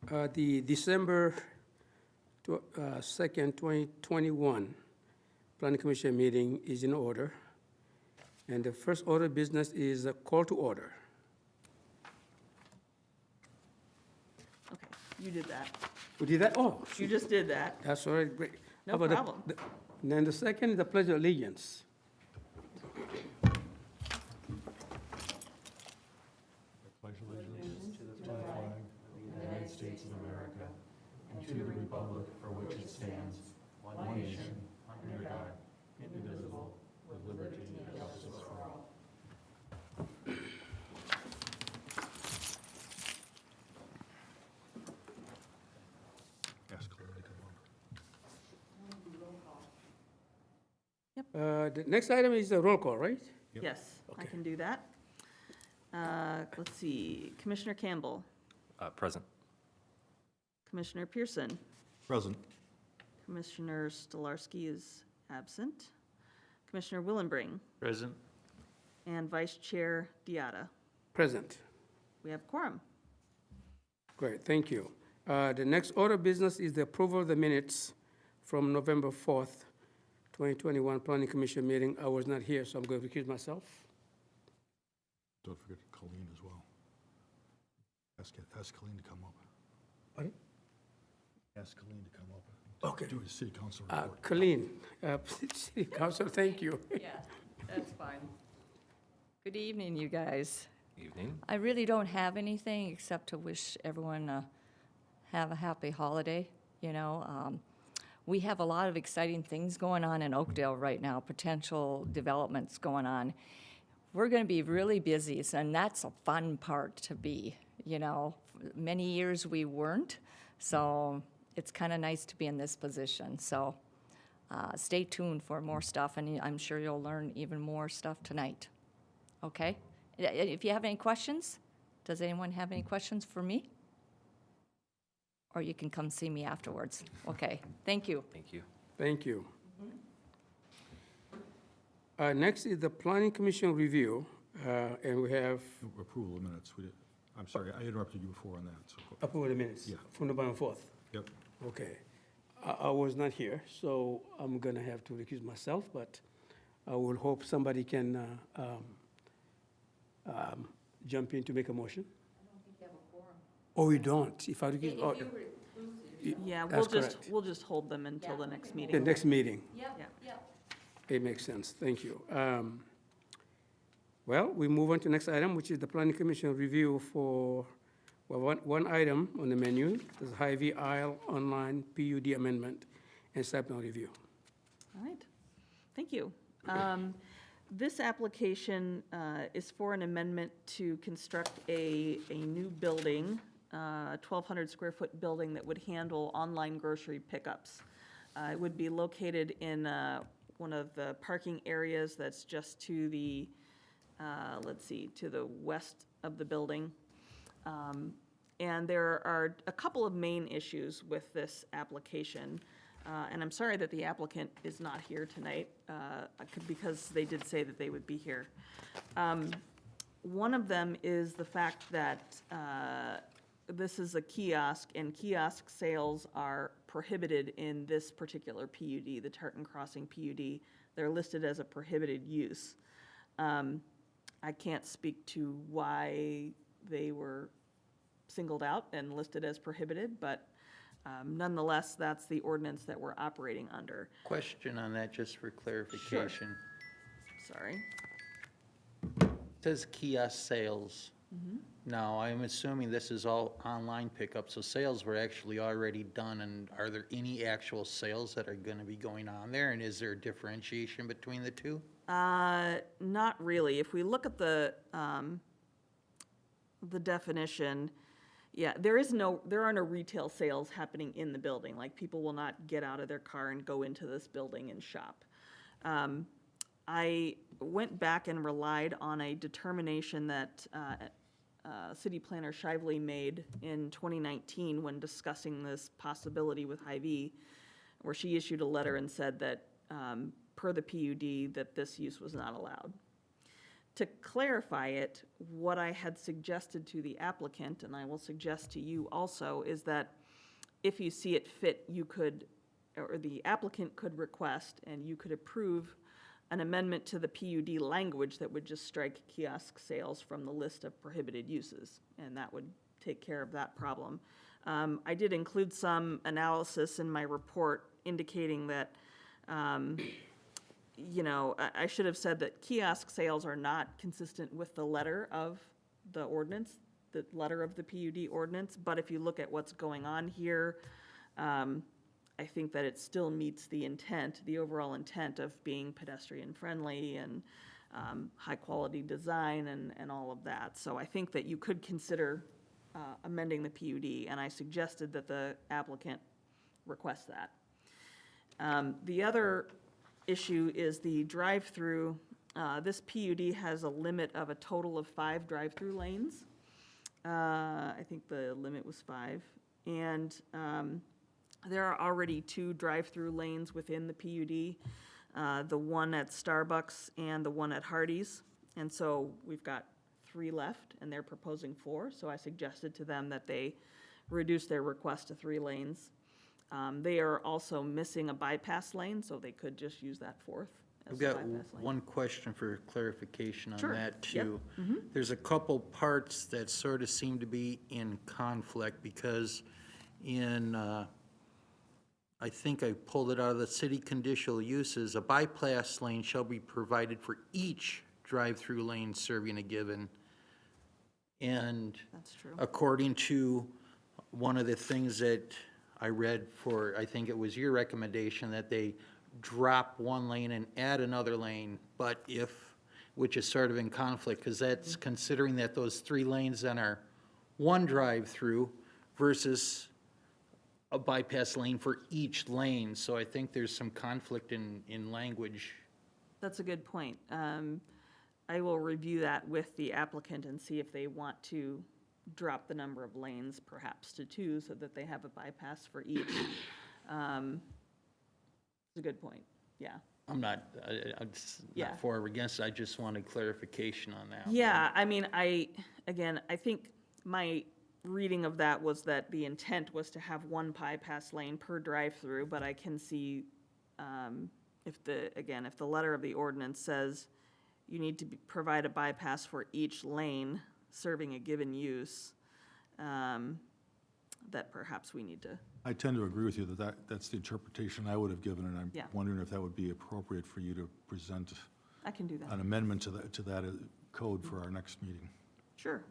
The December 2nd, 2021 Planning Commission meeting is in order. And the first order of business is a call to order. Okay, you did that. We did that? Oh, You just did that. that's all right, great. No How about the- problem. Then the second is the pledge of allegiance. Pledge allegiance to the flag of the United States of America and to the republic for which it stands, one nation, under God, indivisible, with liberty and justice for all. Ask Claire to come over. The next item is the roll call, right? Yep. Yes, I Okay. can do that. Let's see, Commissioner Campbell, Present. Commissioner Pearson, Present. Commissioner Stolarski is absent, Commissioner Willenbring, Present. and Vice Chair Diata. Present. We have quorum. Great, thank you. The next order of business is the approval of the minutes from November 4th, 2021 Planning Commission meeting. I was not here, so I'm going to recuse myself. Don't forget Colleen as well. Ask Colleen to come up. Pardon? Ask Colleen to come up. Okay. Do a city council report. Colleen, City Council, thank you. Yeah, that's fine. Good evening, you guys. Evening. I really don't have anything except to wish everyone have a happy holiday, you know. We have a lot of exciting things going on in Oakdale right now, potential developments going on. We're going to be really busy, and that's a fun part to be, you know. Many years we weren't, so it's kind of nice to be in this position. So stay tuned for more stuff, and I'm sure you'll learn even more stuff tonight. Okay? If you have any questions, does anyone have any questions for me? Or you can come see me afterwards. Okay, thank you. Thank you. Thank you. Next is the Planning Commission review, and we have Approval of minutes. I'm sorry, I interrupted you before on that. So, approval of the minutes Yeah. from November 4th. yep. Okay. I was not here, so I'm going to have to recuse myself, but I will hope somebody can jump in to make a motion. I don't think you have a quorum. Oh, you don't? If I recuse, oh, Yeah, That's correct. we'll just hold them until the next the meeting. next meeting. Yep, Yeah. yep. It makes sense, thank you. Well, we move on to the next item, which is the Planning Commission review for, well, one item on the menu, is Hy-Vee Isle Online PUD Amendment and site plan review. All right, thank you. This application is for an amendment to construct a new building, a 1,200 square foot building that would handle online grocery pickups. It would be located in one of the parking areas that's just to the, to the west of the building. And there are a couple of main issues with this application. And I'm sorry that the applicant is not here tonight, because they did say that they would be here. One of them is the fact that this is a kiosk, and kiosk sales are prohibited in this particular PUD, the Tartan Crossing PUD. They're listed as a prohibited use. I can't speak to why they were singled out and listed as prohibited, but nonetheless, that's the ordinance that we're operating under. Question on that, just for clarification. Sorry. It says kiosk sales. Now, I'm assuming this is all online pickup, so sales were actually already done, and are there any actual sales that are going to be going on there, and is there a differentiation between the two? Not really. If we look at the definition, yeah, there are no retail sales happening in the building. Like, people will not get out of their car and go into this building and shop. I went back and relied on a determination that City Planner Shively made in 2019 when discussing this possibility with Hy-Vee, where she issued a letter and said that per the PUD, that this use was not allowed. To clarify it, what I had suggested to the applicant, and I will suggest to you also, is that if you see it fit, you could, or the applicant could request, and you could approve an amendment to the PUD language that would just strike kiosk sales from the list of prohibited uses, and that would take care of that problem. I did include some analysis in my report indicating that, I should have said that kiosk sales are not consistent with the letter of the ordinance, the letter of the PUD ordinance, but if you look at what's going on here, I think that it still meets the intent, the overall intent of being pedestrian-friendly and high-quality design and all of that. So I think that you could consider amending the PUD, and I suggested that the applicant request that. The other issue is the drive-through. This PUD has a limit of a total of 5 drive-through lanes. I think the limit was 5. And there are already 2 drive-through lanes within the PUD, the one at Starbucks and the one at Hardee's. And so we've got 3 left, and they're proposing 4. So I suggested to them that they reduce their request to 3 lanes. They are also missing a bypass lane, so they could just use that 4th as I've the got bypass lane. one question for clarification on Sure. that, Yep. too. There's a couple parts that sort of seem to be in conflict, because in, I think I pulled it out of the city conditional uses, a bypass lane shall be provided for each drive-through lane serving a given. And That's true. according to one of the things that I read for, I think it was your recommendation, that they drop one lane and add another lane, but if, which is sort of in conflict, because that's considering that those 3 lanes then are one drive-through versus a bypass lane for each lane. So I think there's some conflict in language. That's a good point. I will review that with the applicant and see if they want to drop the number of lanes perhaps to 2 so that they have a bypass for each. It's a good point, yeah. I'm not Yeah. not for or against, I just wanted clarification on that. Yeah, I mean, I think my reading of that was that the intent was to have 1 bypass lane per drive-through, but I can see if the letter of the ordinance says you need to provide a bypass for each lane serving a given use, that perhaps we need to, I tend to agree with you that that's the interpretation I would have given, and I'm Yeah. wondering if that would be appropriate for you to present I can do that. an amendment to that code for our next meeting. Sure.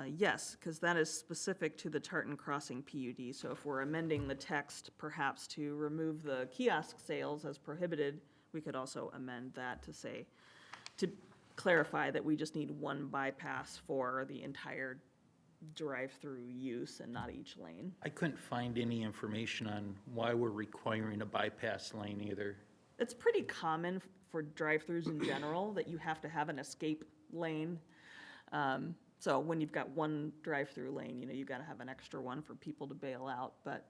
Yes, because that is specific to the Tartan Crossing PUD. So if we're amending the text perhaps to remove the kiosk sales as prohibited, we could also amend that to say, to clarify that we just need 1 bypass for the entire drive-through use and not each lane. I couldn't find any information on why we're requiring a bypass lane either. It's pretty common for drive-throughs in general that you have to have an escape lane. So when you've got 1 drive-through lane, you've got to have an extra one for people to bail out. But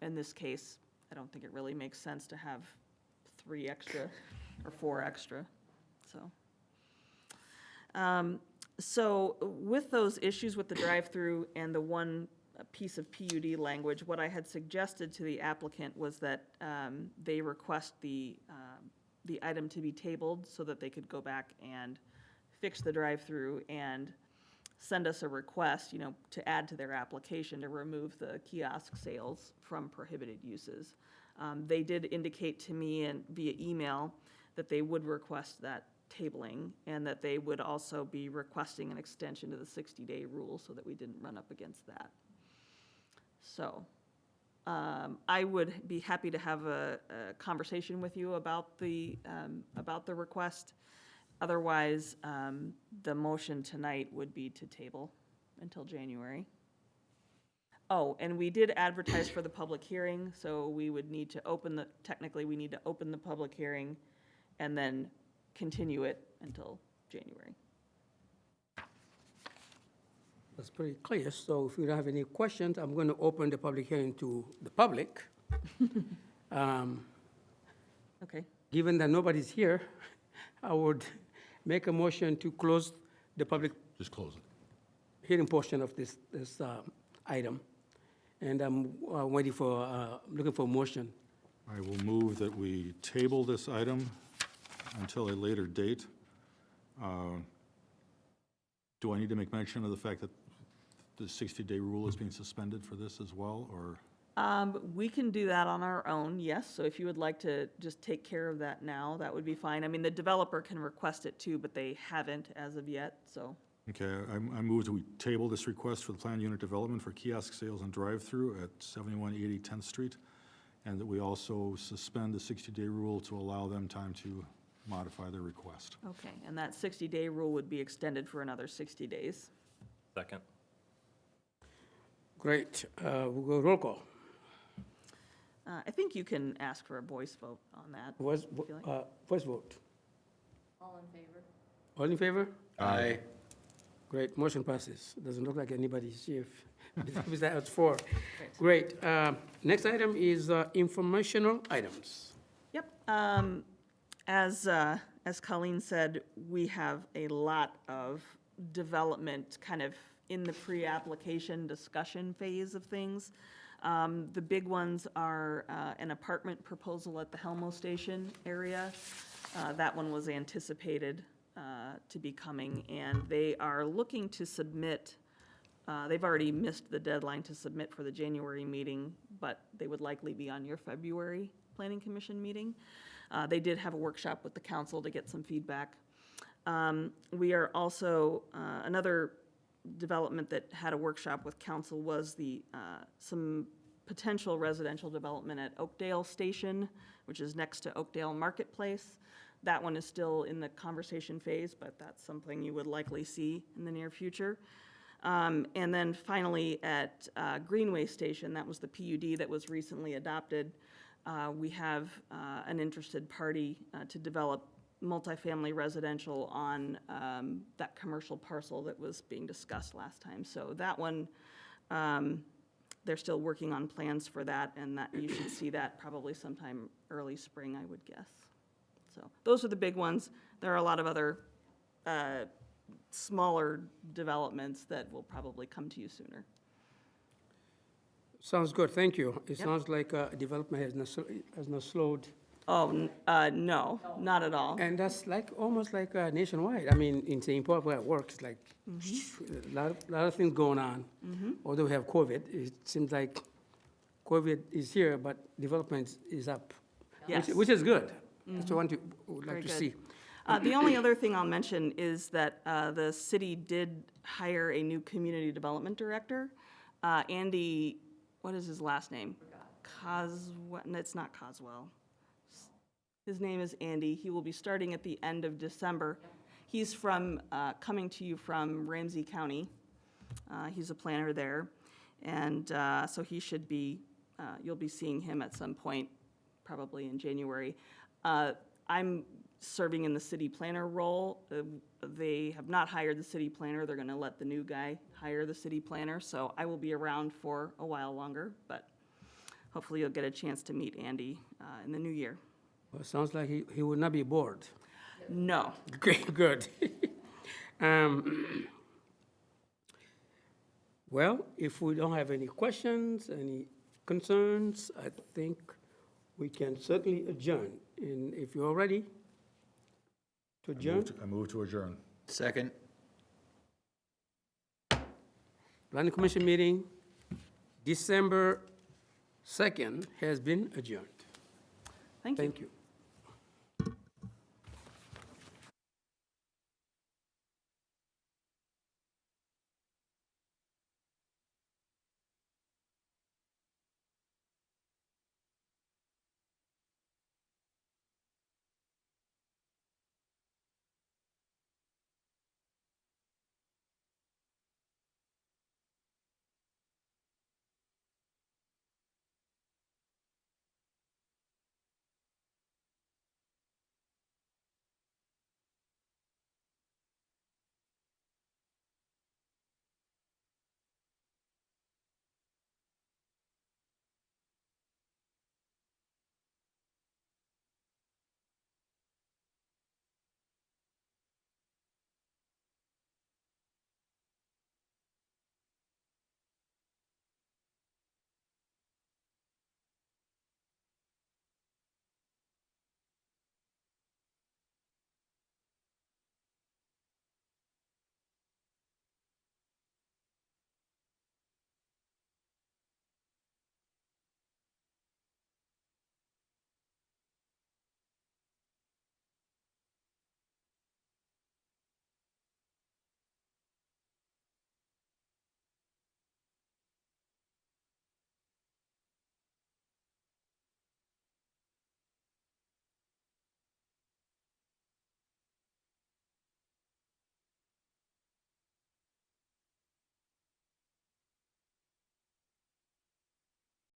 in this case, I don't think it really makes sense to have 3 extra or 4 extra, so. So with those issues with the drive-through and the 1 piece of PUD language, what I had suggested to the applicant was that they request the item to be tabled so that they could go back and fix the drive-through and send us a request, to add to their application to remove the kiosk sales from prohibited uses. They did indicate to me via email that they would request that tabling and that they would also be requesting an extension to the 60-day rule so that we didn't run up against that. So I would be happy to have a conversation with you about the request. Otherwise, the motion tonight would be to table until January. Oh, and we did advertise for the public hearing, so we would need to technically, we need to open the public hearing and then continue it until January. That's pretty clear. So if you don't have any questions, I'm going to open the public hearing to the public. Okay. Given that nobody's here, I would make a motion to close the public Just close it. hearing portion of this item. And I'm waiting for, looking for a motion. I will move that we table this item until a later date. Do I need to make mention of the fact that the 60-day rule is being suspended for this as well, or? We can do that on our own, yes. So if you would like to just take care of that now, that would be fine. I mean, the developer can request it too, but they haven't as of yet, so. Okay, I move that we table this request for the planned unit development for kiosk sales and drive-through at 7180 10th Street, and that we also suspend the 60-day rule to allow them time to modify their request. Okay, and that 60-day rule would be extended for another 60 days. Second. Great. We'll go roll call. I think you can ask for a voice vote on that. Voice vote. All in favor? All in favor? Aye. Great, motion passes. Doesn't look like anybody's here. That's four. Great. Next item is informational items. Yep. As Colleen said, we have a lot of development kind of in the pre-application discussion phase of things. The big ones are an apartment proposal at the Helmo Station area. That one was anticipated to be coming, and they are looking to submit, they've already missed the deadline to submit for the January meeting, but they would likely be on your February Planning Commission meeting. They did have a workshop with the council to get some feedback. We are also, another development that had a workshop with council was some potential residential development at Oakdale Station, which is next to Oakdale Marketplace. That one is still in the conversation phase, but that's something you would likely see in the near future. And then finally, at Greenway Station, that was the PUD that was recently adopted. We have an interested party to develop multifamily residential on that commercial parcel that was being discussed last time. So that one, they're still working on plans for that, and that you should see that probably sometime early spring, I would guess. So those are the big ones. There are a lot of other smaller developments that will probably come to you sooner. Sounds good, thank you. It Yep. sounds like development has not slowed. Oh, no, not at all. And that's like, almost like nationwide. I mean, in St. Paul where it works, like, a lot of things going on. Although we have COVID, it seems like COVID is here, but development is up. Yes. Which is good. That's what I would Very like to good. see. The only other thing I'll mention is that the city did hire a new community development director. Andy, what is his last name? It's not Coswell. His name is Andy. He will be starting at the end of December. He's coming to you from Ramsey County. He's a planner there. And so he should be, you'll be seeing him at some point, probably in January. I'm serving in the city planner role. They have not hired the city planner. They're going to let the new guy hire the city planner. So I will be around for a while longer, but hopefully you'll get a chance to meet Andy in the new year. Well, it sounds like he would not be bored. No. Great, good. Well, if we don't have any questions, any concerns, I think we can certainly adjourn. And if you're ready to adjourn, I move to adjourn. Second. Planning Commission meeting, December 2nd, has been adjourned. Thank you. Thank you.